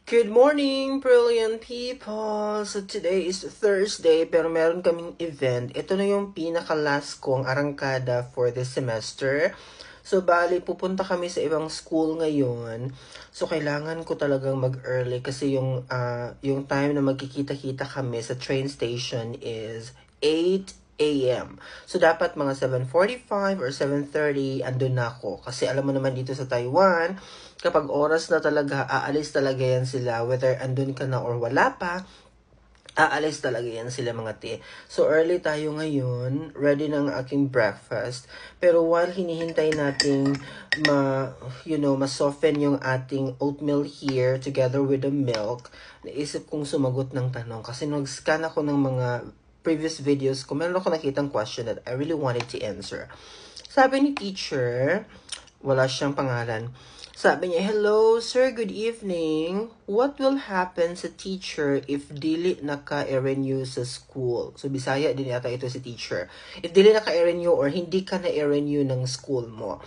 Good morning, brilliant people! So today is Thursday, pero meron kaming event. Ito na yung pinaka-last kong arangkada for this semester. So bali, pupunta kami sa ibang school ngayon. So kailangan ko talagang mag-early kasi yung time na magkikita-kita kami sa train station is 8 a.m. So, dapat mga 7:45 or 7:30 andun na ako. Kasi alam mo naman dito sa Taiwan, kapag oras na talaga, aalis talaga yan sila. Whether andun ka na or wala pa, aalis talaga yan sila mga te. So, early tayo ngayon. Ready ng aking breakfast. Pero while hinihintay nating ma-soften yung ating oatmeal here together with the milk, naisip kong sumagot ng tanong. Kasi nag-scan ako ng mga previous videos ko, meron ako nakitang question that I really wanted to answer. Sabi ni teacher, wala siyang pangalan. Sabi niya, "Hello, sir, good evening. What will happen sa teacher if dili naka-RNU sa school?" So, Bisaya din yata ito si teacher. If dili naka-RNU or hindi ka na-RNU ng school mo.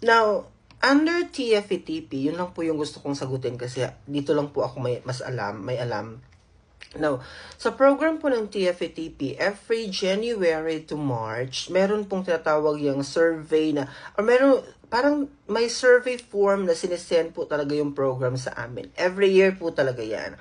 Now, under TFETP, yun lang po yung gusto kong sagutin kasi dito lang po ako may alam. Now, sa program po ng TFETP, every January to March, meron pong tinatawag yung survey na, or parang may survey form na sinesend po talaga yung program sa amin. Every year po talaga yan.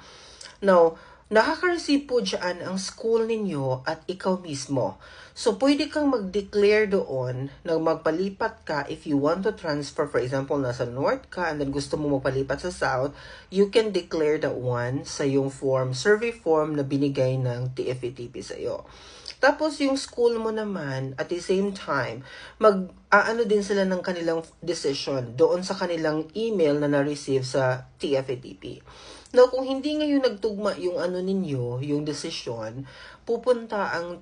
Now, nakaka-receive po dyan ang school ninyo at ikaw mismo. So, pwede kang mag-declare doon na magpalipat ka if you want to transfer. For example, nasa North ka and then gusto mo magpalipat sa South, you can declare that one sa yung survey form na binigay ng TFETP sa iyo. Tapos yung school mo naman, at the same time, mag-aano din sila ng kanilang decision doon sa kanilang email na na-receive sa TFETP. Now, kung hindi ngayon nagtugma yung ano ninyo, yung decision, pupunta ang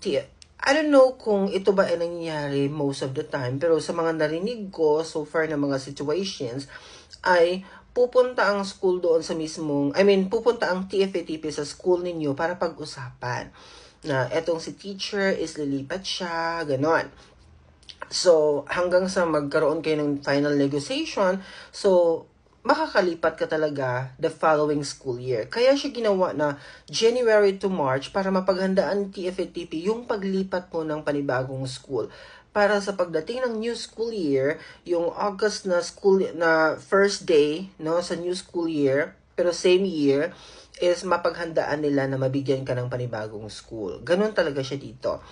I don't know kung ito ba ay nangyayari most of the time, pero sa mga narinig ko so far na mga situations, ay pupunta ang school doon sa pupunta ang TFETP sa school ninyo para pag-usapan na etong si teacher is lilipat siya, ganon. So, hanggang sa magkaroon kayo ng final negotiation, so, makakalipat ka talaga the following school year. Kaya siya ginawa na January to March para mapaghandaan TFETP yung paglipat mo ng panibagong school. Para sa pagdating ng new school year, yung August na first day no sa new school year, pero same year, is mapaghandaan nila na mabigyan ka ng panibagong school. Ganon talaga siya dito.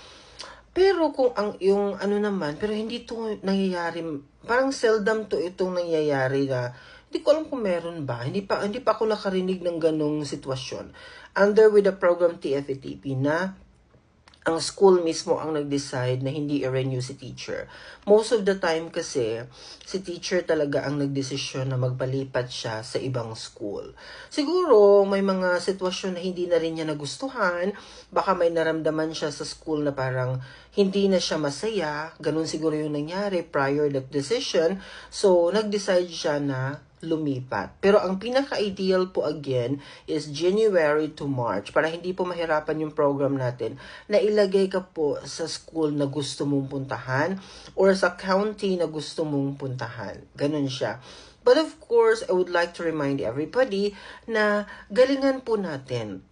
Pero kung pero hindi to nangyayari, parang seldom to itong nangyayari na, hindi ko alam kung meron ba. Hindi pa ako nakarinig ng ganong sitwasyon. Under with the program TFETP na ang school mismo ang nag-decide na hindi i-renew si teacher. Most of the time kasi, si teacher talaga ang nagdesisyon na magpalipat siya sa ibang school. Siguro, may mga sitwasyon na hindi na rin niya nagustuhan, baka may naramdaman siya sa school na parang hindi na siya masaya, ganun siguro yung nangyari prior that decision, so nag-decide siya na lumipat. Pero ang pinaka-ideal po again is January to March para hindi po mahirapan yung program natin na ilagay ka po sa school na gusto mong puntahan or sa county na gusto mong puntahan. Ganun siya. But of course, I would like to remind everybody na galingan po natin.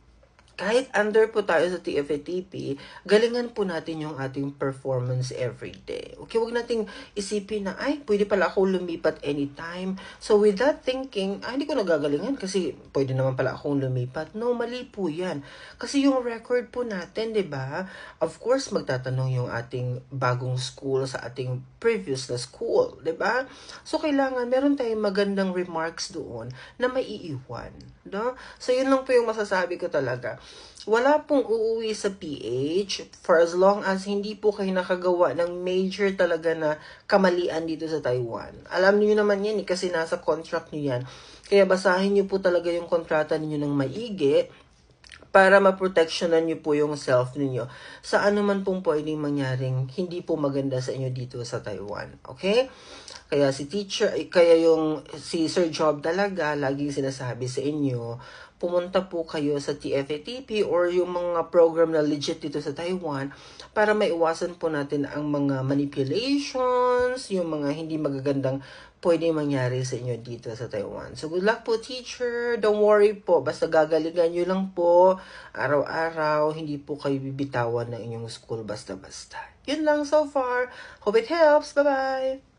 Kahit under po tayo sa TFETP, galingan po natin yung ating performance every day. Okay, wag nating isipin na, ay, pwede pala ako lumipat anytime. So with that thinking, hindi ko nagagalingan kasi pwede naman pala akong lumipat. No, mali po yan. Kasi yung record po natin, 'di ba? Of course, magtatanong yung ating bagong school sa ating previous na school, 'di ba? So kailangan meron tayong magandang remarks doon na maiiwan, no? So yun lang po yung masasabi ko talaga. Wala pong uuwi sa PH for as long as hindi po kayo nakagawa ng major talaga na kamalian dito sa Taiwan. Alam niyo naman yan kasi nasa contract niyo yan. Kaya basahin niyo po talaga yung kontrata niyo ng maigi para maproteksyonan niyo po yung self niyo sa anuman pong pwedeng mangyaring hindi po maganda sa inyo dito sa Taiwan. Okay? Kaya kaya si Sir Job talaga, laging sinasabi sa inyo, pumunta po kayo sa TFATP or yung mga program na legit dito sa Taiwan para maiwasan po natin ang mga manipulations, yung mga hindi magagandang pwede mangyari sa inyo dito sa Taiwan. So, good luck po, teacher. Don't worry po. Basta gagalingan nyo lang po. Araw-araw, hindi po kayo bibitawan ng inyong school basta-basta. Yun lang so far. Hope it helps. Bye-bye!